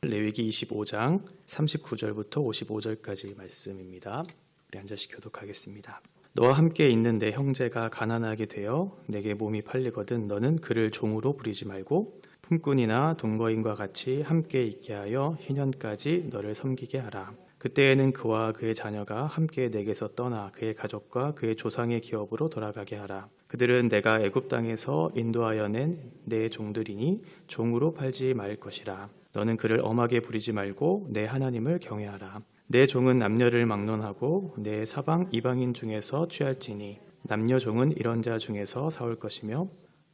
레위기 25장 39절부터 55절까지 말씀입니다. 우리 한 절씩 교독하겠습니다. 너와 함께 있는 내 형제가 가난하게 되어 내게 몸이 팔리거든 너는 그를 종으로 부리지 말고 품꾼이나 동거인과 같이 함께 있게 하여 희년까지 너를 섬기게 하라. 그때에는 그와 그의 자녀가 함께 내게서 떠나 그의 가족과 그의 조상의 기업으로 돌아가게 하라. 그들은 내가 애굽 땅에서 인도하여 낸 내 종들이니 종으로 팔지 말 것이라. 너는 그를 엄하게 부리지 말고 내 하나님을 경외하라. 내 종은 남녀를 막론하고 내 사방 이방인 중에서 취할지니 남녀 종은 이런 자 중에서 사올 것이며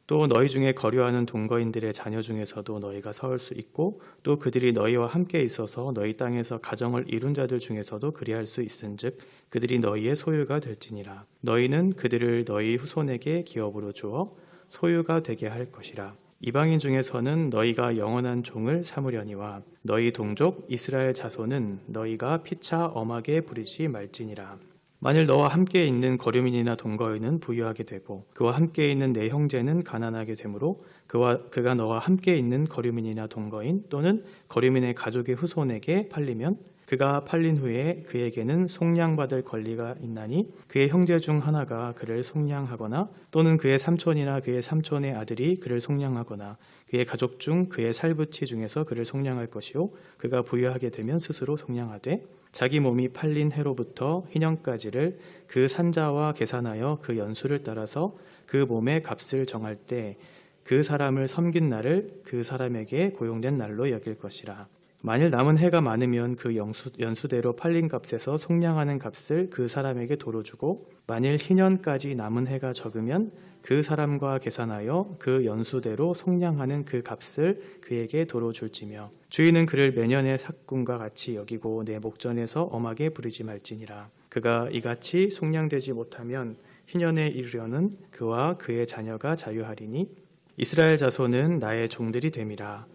또 너희 중에 거류하는 동거인들의 자녀 중에서도 너희가 사올 수 있고 또 그들이 너희와 함께 있어서 너희 땅에서 가정을 이룬 자들 중에서도 그리할 수 있은즉 그들이 너희의 소유가 될지니라. 너희는 그들을 너희 후손에게 기업으로 주어 소유가 되게 할 것이라. 이방인 중에서는 너희가 영원한 종을 삼으려니와 너희 동족 이스라엘 자손은 너희가 피차 엄하게 부리지 말지니라. 만일 너와 함께 있는 거류민이나 동거인은 부유하게 되고 그와 함께 있는 내 형제는 가난하게 되므로 그가 너와 함께 있는 거류민이나 동거인 또는 거류민의 가족의 후손에게 팔리면 그가 팔린 후에 그에게는 속량받을 권리가 있나니 그의 형제 중 하나가 그를 속량하거나 또는 그의 삼촌이나 그의 삼촌의 아들이 그를 속량하거나 그의 가족 중 그의 살부치 중에서 그를 속량할 것이요 그가 부유하게 되면 스스로 속량하되 자기 몸이 팔린 해로부터 희년까지를 그 산자와 계산하여 그 연수를 따라서 그 몸의 값을 정할 때 그 사람을 섬긴 날을 그 사람에게 고용된 날로 여길 것이라. 만일 남은 해가 많으면 그 연수대로 팔린 값에서 속량하는 값을 그 사람에게 도로 주고 만일 희년까지 남은 해가 적으면 그 사람과 계산하여 그 연수대로 속량하는 그 값을 그에게 도로 줄지며 주인은 그를 매년의 삭군과 같이 여기고 내 목전에서 엄하게 부리지 말지니라. 그가 이같이 속량되지 못하면 희년에 이르려는 그와 그의 자녀가 자유하리니 이스라엘 자손은 나의 종들이 됨이라.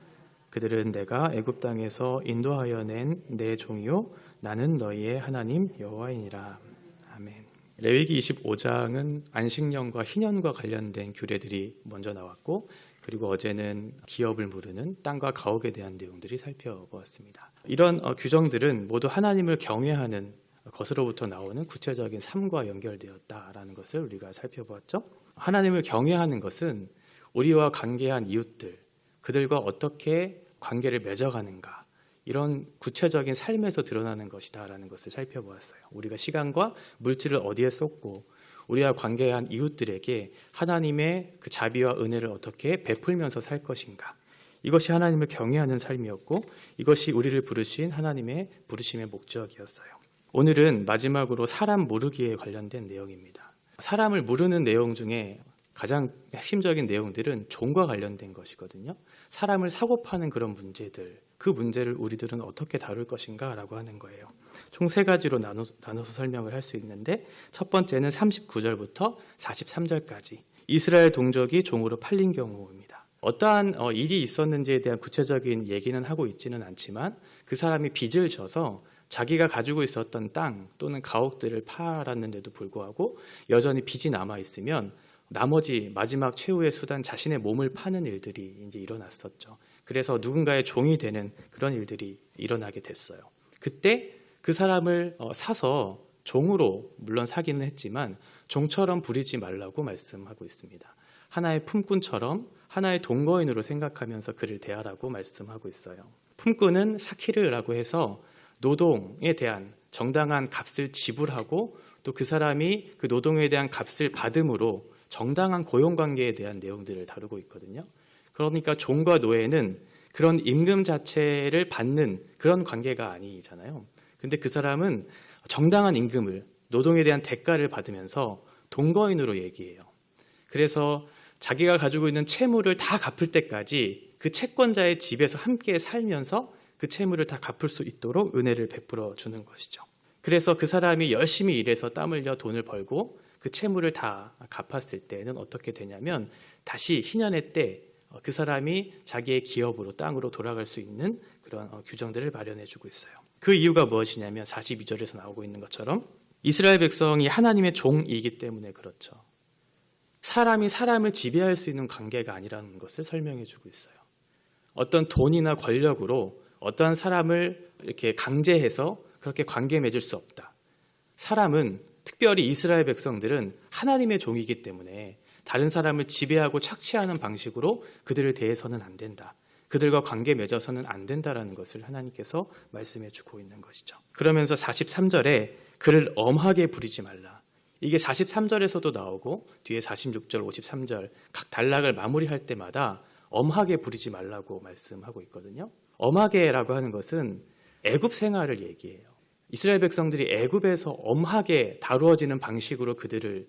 그들은 내가 애굽 땅에서 인도하여 낸 내 종이요 나는 너희의 하나님 여호와이니라. 아멘. 레위기 25장은 안식년과 희년과 관련된 규례들이 먼저 나왔고 그리고 어제는 기업을 물으는 땅과 가옥에 대한 내용들이 살펴보았습니다. 이런 규정들은 모두 하나님을 경외하는 것으로부터 나오는 구체적인 삶과 연결되었다라는 것을 우리가 살펴보았죠. 하나님을 경외하는 것은 우리와 관계한 이웃들, 그들과 어떻게 관계를 맺어가는가 이런 구체적인 삶에서 드러나는 것이다라는 것을 살펴보았어요. 우리가 시간과 물질을 어디에 쏟고 우리와 관계한 이웃들에게 하나님의 그 자비와 은혜를 어떻게 베풀면서 살 것인가 이것이 하나님을 경외하는 삶이었고 이것이 우리를 부르신 하나님의 부르심의 목적이었어요. 오늘은 마지막으로 사람 모르기에 관련된 내용입니다. 사람을 모르는 내용 중에 가장 핵심적인 내용들은 종과 관련된 것이거든요. 사람을 사고 파는 그런 문제들, 그 문제를 우리들은 어떻게 다룰 것인가 라고 하는 거예요. 총 3가지로 나눠서 설명을 할 수 있는데 첫 번째는 39절부터 43절까지 이스라엘 동족이 종으로 팔린 경우입니다. 어떠한 일이 있었는지에 대한 구체적인 얘기는 하고 있지는 않지만 그 사람이 빚을 져서 자기가 가지고 있었던 땅 또는 가옥들을 팔았는데도 불구하고 여전히 빚이 남아있으면 나머지 마지막 최후의 수단 자신의 몸을 파는 일들이 이제 일어났었죠. 그래서 누군가의 종이 되는 그런 일들이 일어나게 됐어요. 그때 그 사람을 사서 종으로 물론 사기는 했지만 종처럼 부리지 말라고 말씀하고 있습니다. 하나의 품꾼처럼 하나의 동거인으로 생각하면서 그를 대하라고 말씀하고 있어요. 품꾼은 사키르라고 해서 노동에 대한 정당한 값을 지불하고 또 그 사람이 그 노동에 대한 값을 받음으로 정당한 고용관계에 대한 내용들을 다루고 있거든요. 그러니까 종과 노예는 그런 임금 자체를 받는 그런 관계가 아니잖아요. 근데 그 사람은 정당한 임금을, 노동에 대한 대가를 받으면서 동거인으로 얘기해요. 그래서 자기가 가지고 있는 채무를 다 갚을 때까지 그 채권자의 집에서 함께 살면서 그 채무를 다 갚을 수 있도록 은혜를 베풀어 주는 것이죠. 그래서 그 사람이 열심히 일해서 땀 흘려 돈을 벌고 그 채무를 다 갚았을 때는 어떻게 되냐면 다시 희년의 때 그 사람이 자기의 기업으로 땅으로 돌아갈 수 있는 그런 규정들을 마련해 주고 있어요. 그 이유가 무엇이냐면 42절에서 나오고 있는 것처럼 이스라엘 백성이 하나님의 종이기 때문에 그렇죠. 사람이 사람을 지배할 수 있는 관계가 아니라는 것을 설명해 주고 있어요. 어떤 돈이나 권력으로 어떠한 사람을 이렇게 강제해서 그렇게 관계 맺을 수 없다. 사람은, 특별히 이스라엘 백성들은 하나님의 종이기 때문에 다른 사람을 지배하고 착취하는 방식으로 그들을 대해서는 안 된다. 그들과 관계 맺어서는 안 된다라는 것을 하나님께서 말씀해 주고 있는 것이죠. 그러면서 43절에 그를 엄하게 부리지 말라. 이게 43절에서도 나오고 뒤에 46절, 53절 각 단락을 마무리할 때마다 엄하게 부리지 말라고 말씀하고 있거든요. 엄하게라고 하는 것은 애굽 생활을 얘기해요. 이스라엘 백성들이 애굽에서 엄하게 다루어지는 방식으로 그들을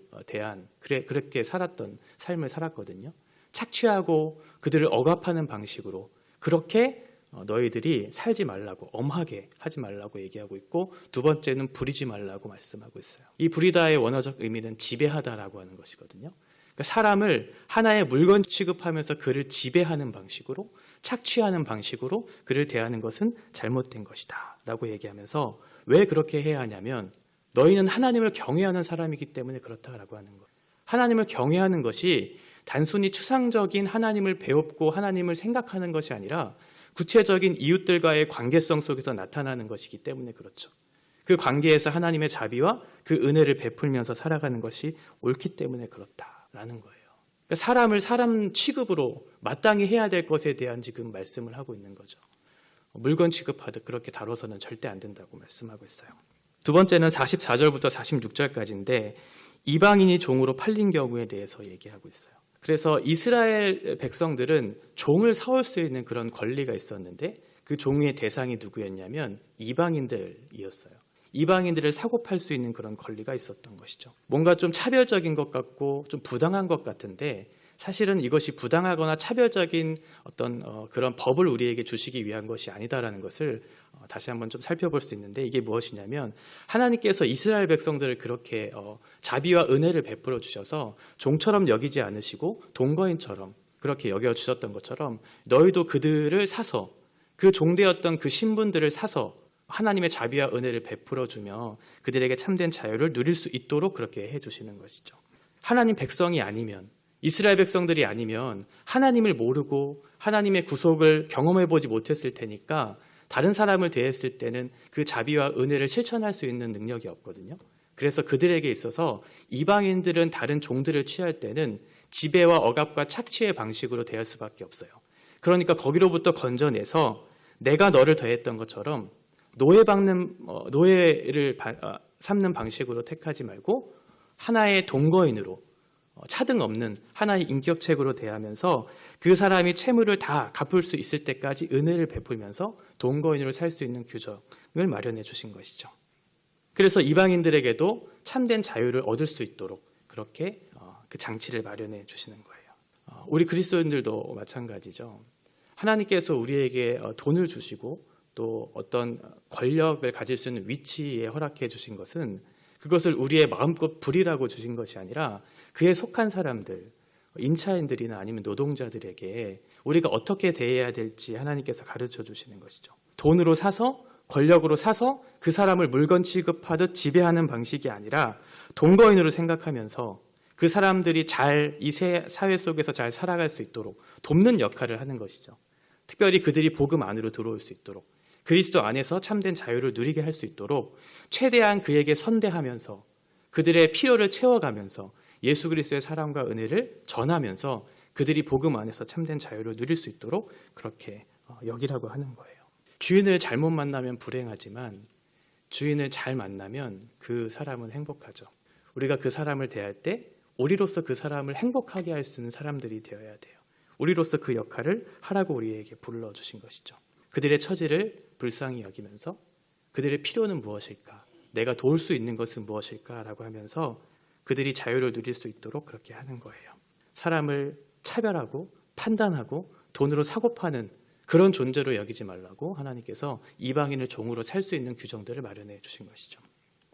그렇게 살았던 삶을 살았거든요. 착취하고 그들을 억압하는 방식으로 그렇게 너희들이 살지 말라고, 엄하게 하지 말라고 얘기하고 있고, 두 번째는 부리지 말라고 말씀하고 있어요. 이 부리다의 원어적 의미는 지배하다라고 하는 것이거든요. 그러니까 사람을 하나의 물건 취급하면서 그를 지배하는 방식으로, 착취하는 방식으로 그를 대하는 것은 잘못된 것이다 라고 얘기하면서, 왜 그렇게 해야 하냐면 너희는 하나님을 경외하는 사람이기 때문에 그렇다라고 하는 거예요. 하나님을 경외하는 것이 단순히 추상적인 하나님을 배웁고 하나님을 생각하는 것이 아니라 구체적인 이웃들과의 관계성 속에서 나타나는 것이기 때문에 그렇죠. 그 관계에서 하나님의 자비와 그 은혜를 베풀면서 살아가는 것이 옳기 때문에 그렇다라는 거예요. 그러니까 사람을 사람 취급으로 마땅히 해야 될 것에 대한 지금 말씀을 하고 있는 거죠. 물건 취급하듯 그렇게 다뤄서는 절대 안 된다고 말씀하고 있어요. 두 번째는 44절부터 46절까지인데 이방인이 종으로 팔린 경우에 대해서 얘기하고 있어요. 그래서 이스라엘 백성들은 종을 사올 수 있는 그런 권리가 있었는데 그 종의 대상이 누구였냐면 이방인들이었어요. 이방인들을 사고 팔 수 있는 그런 권리가 있었던 것이죠. 뭔가 좀 차별적인 것 같고 좀 부당한 것 같은데 사실은 이것이 부당하거나 차별적인 어떤 그런 법을 우리에게 주시기 위한 것이 아니다라는 것을 다시 한번 좀 살펴볼 수 있는데, 이게 무엇이냐면 하나님께서 이스라엘 백성들을 그렇게 자비와 은혜를 베풀어 주셔서 종처럼 여기지 않으시고 동거인처럼 그렇게 여겨주셨던 것처럼 너희도 그들을 사서, 그 종되었던 그 신분들을 사서 하나님의 자비와 은혜를 베풀어 주며 그들에게 참된 자유를 누릴 수 있도록 그렇게 해주시는 것이죠. 하나님 백성이 아니면, 이스라엘 백성들이 아니면 하나님을 모르고 하나님의 구속을 경험해보지 못했을 테니까 다른 사람을 대했을 때는 그 자비와 은혜를 실천할 수 있는 능력이 없거든요. 그래서 그들에게 있어서 이방인들은 다른 종들을 취할 때는 지배와 억압과 착취의 방식으로 대할 수밖에 없어요. 그러니까 거기로부터 건져내서 내가 너를 대했던 것처럼 노예를 삼는 방식으로 택하지 말고 하나의 동거인으로, 차등 없는 하나의 인격책으로 대하면서 그 사람이 채무를 다 갚을 수 있을 때까지 은혜를 베풀면서 동거인으로 살 수 있는 규정을 마련해 주신 것이죠. 그래서 이방인들에게도 참된 자유를 얻을 수 있도록 그렇게 그 장치를 마련해 주시는 거예요. 우리 그리스도인들도 마찬가지죠. 하나님께서 우리에게 돈을 주시고 또 어떤 권력을 가질 수 있는 위치에 허락해 주신 것은 그것을 우리의 마음껏 부리라고 주신 것이 아니라 그에 속한 사람들, 임차인들이나 아니면 노동자들에게 우리가 어떻게 대해야 될지 하나님께서 가르쳐 주시는 것이죠. 돈으로 사서, 권력으로 사서 그 사람을 물건 취급하듯 지배하는 방식이 아니라 동거인으로 생각하면서 그 사람들이 잘 이 사회 속에서 잘 살아갈 수 있도록 돕는 역할을 하는 것이죠. 특별히 그들이 복음 안으로 들어올 수 있도록, 그리스도 안에서 참된 자유를 누리게 할 수 있도록 최대한 그에게 선대하면서 그들의 필요를 채워가면서 예수 그리스도의 사랑과 은혜를 전하면서 그들이 복음 안에서 참된 자유를 누릴 수 있도록 그렇게 여기라고 하는 거예요. 주인을 잘못 만나면 불행하지만 주인을 잘 만나면 그 사람은 행복하죠. 우리가 그 사람을 대할 때 우리로서 그 사람을 행복하게 할 수 있는 사람들이 되어야 돼요. 우리로서 그 역할을 하라고 우리에게 불러주신 것이죠. 그들의 처지를 불쌍히 여기면서 그들의 필요는 무엇일까? 내가 도울 수 있는 것은 무엇일까? 라고 하면서 그들이 자유를 누릴 수 있도록 그렇게 하는 거예요. 사람을 차별하고 판단하고 돈으로 사고 파는 그런 존재로 여기지 말라고 하나님께서 이방인을 종으로 살 수 있는 규정들을 마련해 주신 것이죠.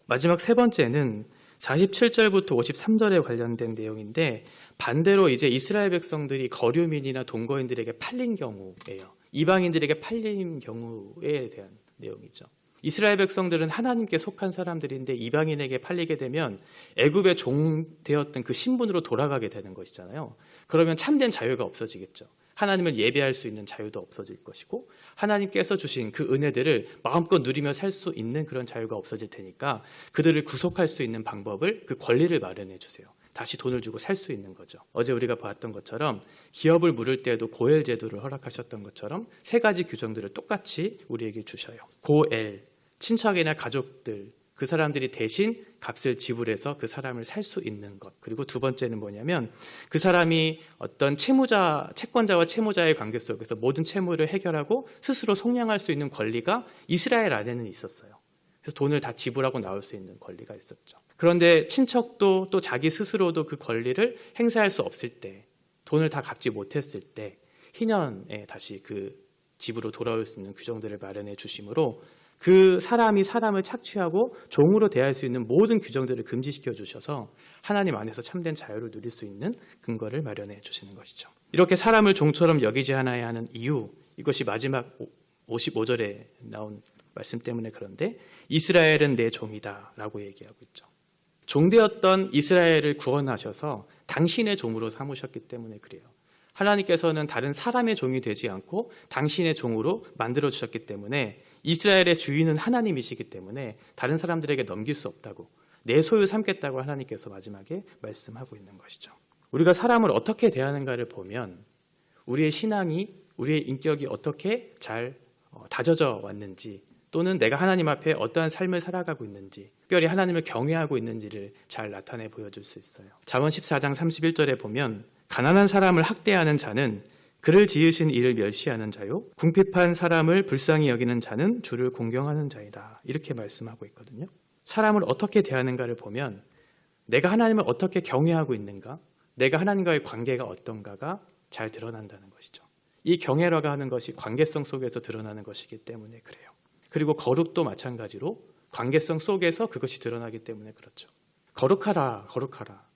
마지막 세 번째는 47절부터 53절에 관련된 내용인데, 반대로 이제 이스라엘 백성들이 거류민이나 동거인들에게 팔린 경우예요. 이방인들에게 팔린 경우에 대한 내용이죠. 이스라엘 백성들은 하나님께 속한 사람들인데 이방인에게 팔리게 되면 애굽의 종 되었던 그 신분으로 돌아가게 되는 것이잖아요. 그러면 참된 자유가 없어지겠죠. 하나님을 예배할 수 있는 자유도 없어질 것이고 하나님께서 주신 그 은혜들을 마음껏 누리며 살 수 있는 그런 자유가 없어질 테니까 그들을 구속할 수 있는 방법을, 그 권리를 마련해 주세요. 다시 돈을 주고 살 수 있는 거죠. 어제 우리가 봤던 것처럼 기업을 물을 때도 고엘 제도를 허락하셨던 것처럼 세 가지 규정들을 똑같이 우리에게 주셔요. 고엘, 친척이나 가족들, 그 사람들이 대신 값을 지불해서 그 사람을 살 수 있는 것. 그리고 두 번째는 뭐냐면 그 사람이 어떤 채권자와 채무자의 관계 속에서 모든 채무를 해결하고 스스로 속량할 수 있는 권리가 이스라엘 안에는 있었어요. 그래서 돈을 다 지불하고 나올 수 있는 권리가 있었죠. 그런데 친척도 또 자기 스스로도 그 권리를 행사할 수 없을 때, 돈을 다 갚지 못했을 때 희년에 다시 그 집으로 돌아올 수 있는 규정들을 마련해 주심으로 그 사람이 사람을 착취하고 종으로 대할 수 있는 모든 규정들을 금지시켜 주셔서 하나님 안에서 참된 자유를 누릴 수 있는 근거를 마련해 주시는 것이죠. 이렇게 사람을 종처럼 여기지 않아야 하는 이유, 이것이 마지막 55절에 나온 말씀 때문에 그런데 이스라엘은 내 종이다 라고 얘기하고 있죠. 종되었던 이스라엘을 구원하셔서 당신의 종으로 삼으셨기 때문에 그래요. 하나님께서는 다른 사람의 종이 되지 않고 당신의 종으로 만들어주셨기 때문에 이스라엘의 주인은 하나님이시기 때문에 다른 사람들에게 넘길 수 없다고, 내 소유 삼겠다고 하나님께서 마지막에 말씀하고 있는 것이죠. 우리가 사람을 어떻게 대하는가를 보면 우리의 신앙이, 우리의 인격이 어떻게 잘 다져져 왔는지, 또는 내가 하나님 앞에 어떠한 삶을 살아가고 있는지, 특별히 하나님을 경외하고 있는지를 잘 나타내 보여줄 수 있어요. 잠언 14장 31절에 보면 가난한 사람을 학대하는 자는 그를 지으신 이를 멸시하는 자요, 궁핍한 사람을 불쌍히 여기는 자는 주를 공경하는 자이다. 이렇게 말씀하고 있거든요. 사람을 어떻게 대하는가를 보면 내가 하나님을 어떻게 경외하고 있는가, 내가 하나님과의 관계가 어떤가가 잘 드러난다는 것이죠. 이 경외라고 하는 것이 관계성 속에서 드러나는 것이기 때문에 그래요. 그리고 거룩도 마찬가지로 관계성 속에서 그것이 드러나기 때문에 그렇죠. 거룩하라, 거룩하라.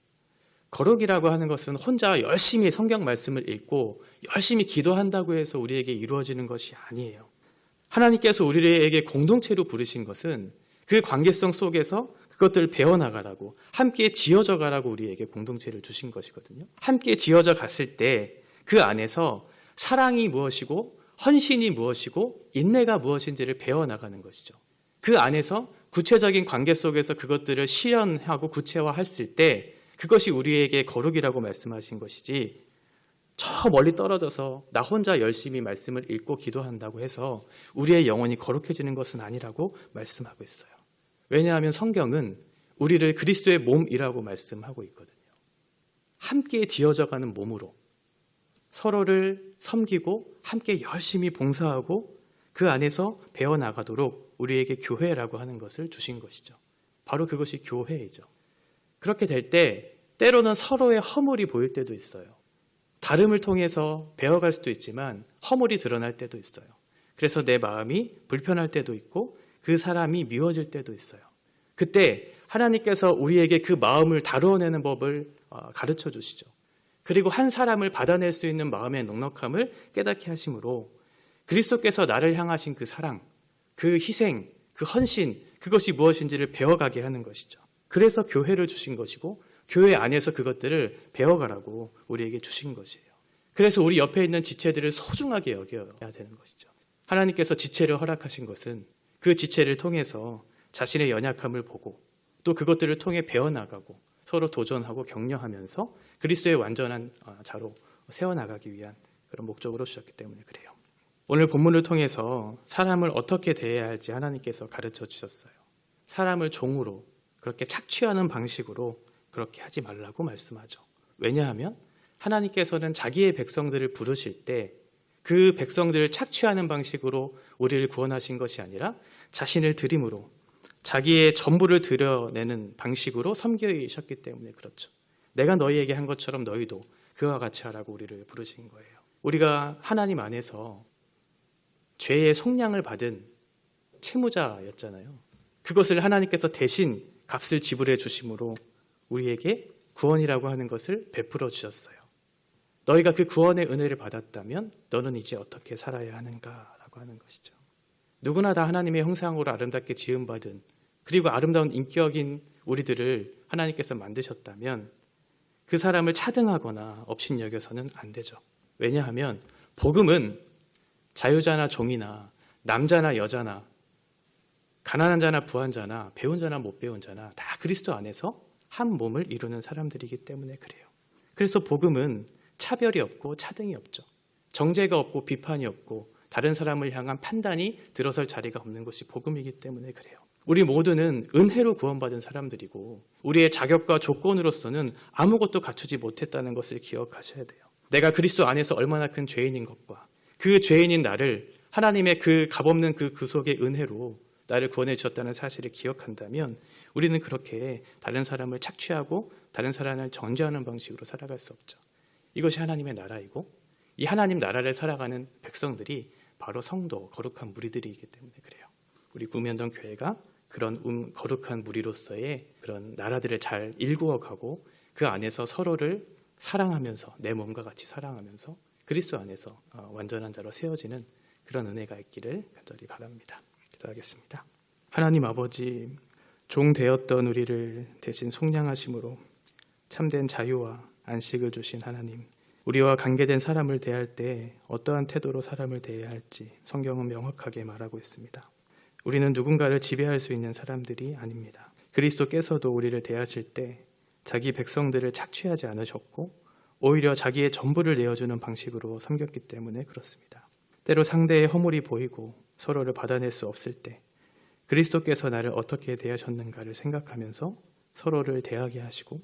거룩이라고 하는 것은 혼자 열심히 성경 말씀을 읽고 열심히 기도한다고 해서 우리에게 이루어지는 것이 아니에요. 하나님께서 우리에게 공동체로 부르신 것은 그 관계성 속에서 그것들을 배워나가라고, 함께 지어져 가라고 우리에게 공동체를 주신 것이거든요. 함께 지어져 갔을 때 그 안에서 사랑이 무엇이고 헌신이 무엇이고 인내가 무엇인지를 배워나가는 것이죠. 그 안에서 구체적인 관계 속에서 그것들을 실현하고 구체화했을 때 그것이 우리에게 거룩이라고 말씀하신 것이지, 저 멀리 떨어져서 나 혼자 열심히 말씀을 읽고 기도한다고 해서 우리의 영혼이 거룩해지는 것은 아니라고 말씀하고 있어요. 왜냐하면 성경은 우리를 그리스도의 몸이라고 말씀하고 있거든요. 함께 지어져가는 몸으로 서로를 섬기고 함께 열심히 봉사하고 그 안에서 배워나가도록 우리에게 교회라고 하는 것을 주신 것이죠. 바로 그것이 교회이죠. 그렇게 될 때 때로는 서로의 허물이 보일 때도 있어요. 다름을 통해서 배워갈 수도 있지만 허물이 드러날 때도 있어요. 그래서 내 마음이 불편할 때도 있고 그 사람이 미워질 때도 있어요. 그때 하나님께서 우리에게 그 마음을 다루어내는 법을 가르쳐 주시죠. 그리고 한 사람을 받아낼 수 있는 마음의 넉넉함을 깨닫게 하심으로 그리스도께서 나를 향하신 그 사랑, 그 희생, 그 헌신, 그것이 무엇인지를 배워가게 하는 것이죠. 그래서 교회를 주신 것이고 교회 안에서 그것들을 배워가라고 우리에게 주신 것이에요. 그래서 우리 옆에 있는 지체들을 소중하게 여겨야 되는 것이죠. 하나님께서 지체를 허락하신 것은 그 지체를 통해서 자신의 연약함을 보고 또 그것들을 통해 배워나가고 서로 도전하고 격려하면서 그리스도의 완전한 자로 세워나가기 위한 그런 목적으로 주셨기 때문에 그래요. 오늘 본문을 통해서 사람을 어떻게 대해야 할지 하나님께서 가르쳐 주셨어요. 사람을 종으로, 그렇게 착취하는 방식으로 그렇게 하지 말라고 말씀하죠. 왜냐하면 하나님께서는 자기의 백성들을 부르실 때 그 백성들을 착취하는 방식으로 우리를 구원하신 것이 아니라 자신을 드림으로 자기의 전부를 드러내는 방식으로 섬기셨기 때문에 그렇죠. 내가 너희에게 한 것처럼 너희도 그와 같이 하라고 우리를 부르신 거예요. 우리가 하나님 안에서 죄의 속량을 받은 채무자였잖아요. 그것을 하나님께서 대신 값을 지불해 주심으로 우리에게 구원이라고 하는 것을 베풀어 주셨어요. 너희가 그 구원의 은혜를 받았다면 너는 이제 어떻게 살아야 하는가라고 하는 것이죠. 누구나 다 하나님의 형상으로 아름답게 지음받은, 그리고 아름다운 인격인 우리들을 하나님께서 만드셨다면 그 사람을 차등하거나 업신여겨서는 안 되죠. 왜냐하면 복음은 자유자나 종이나 남자나 여자나 가난한 자나 부한 자나 배운 자나 못 배운 자나 다 그리스도 안에서 한 몸을 이루는 사람들이기 때문에 그래요. 그래서 복음은 차별이 없고 차등이 없죠. 정죄가 없고 비판이 없고 다른 사람을 향한 판단이 들어설 자리가 없는 것이 복음이기 때문에 그래요. 우리 모두는 은혜로 구원받은 사람들이고 우리의 자격과 조건으로서는 아무것도 갖추지 못했다는 것을 기억하셔야 돼요. 내가 그리스도 안에서 얼마나 큰 죄인인 것과 그 죄인인 나를 하나님의 그 값없는 그 구속의 은혜로 나를 구원해 주셨다는 사실을 기억한다면 우리는 그렇게 다른 사람을 착취하고 다른 사람을 정죄하는 방식으로 살아갈 수 없죠. 이것이 하나님의 나라이고 이 하나님 나라를 살아가는 백성들이 바로 성도, 거룩한 무리들이기 때문에 그래요. 우리 구면동 교회가 그런 거룩한 무리로서의 그런 나라들을 잘 일구어가고 그 안에서 서로를 사랑하면서 내 몸과 같이 사랑하면서 그리스도 안에서 완전한 자로 세워지는 그런 은혜가 있기를 간절히 바랍니다. 기도하겠습니다. 하나님 아버지, 종 되었던 우리를 대신 속량하심으로 참된 자유와 안식을 주신 하나님, 우리와 관계된 사람을 대할 때 어떠한 태도로 사람을 대해야 할지 성경은 명확하게 말하고 있습니다. 우리는 누군가를 지배할 수 있는 사람들이 아닙니다. 그리스도께서도 우리를 대하실 때 자기 백성들을 착취하지 않으셨고 오히려 자기의 전부를 내어주는 방식으로 섬겼기 때문에 그렇습니다. 때로 상대의 허물이 보이고 서로를 받아낼 수 없을 때 그리스도께서 나를 어떻게 대하셨는가를 생각하면서 서로를 대하게 하시고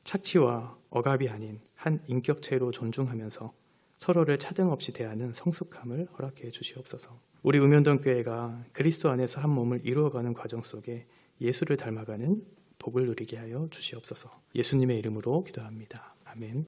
착취와 억압이 아닌 한 인격체로 존중하면서 서로를 차등 없이 대하는 성숙함을 허락해 주시옵소서. 우리 우면동교회가 그리스도 안에서 한 몸을 이루어가는 과정 속에 예수를 닮아가는 복을 누리게 하여 주시옵소서. 예수님의 이름으로 기도합니다. 아멘.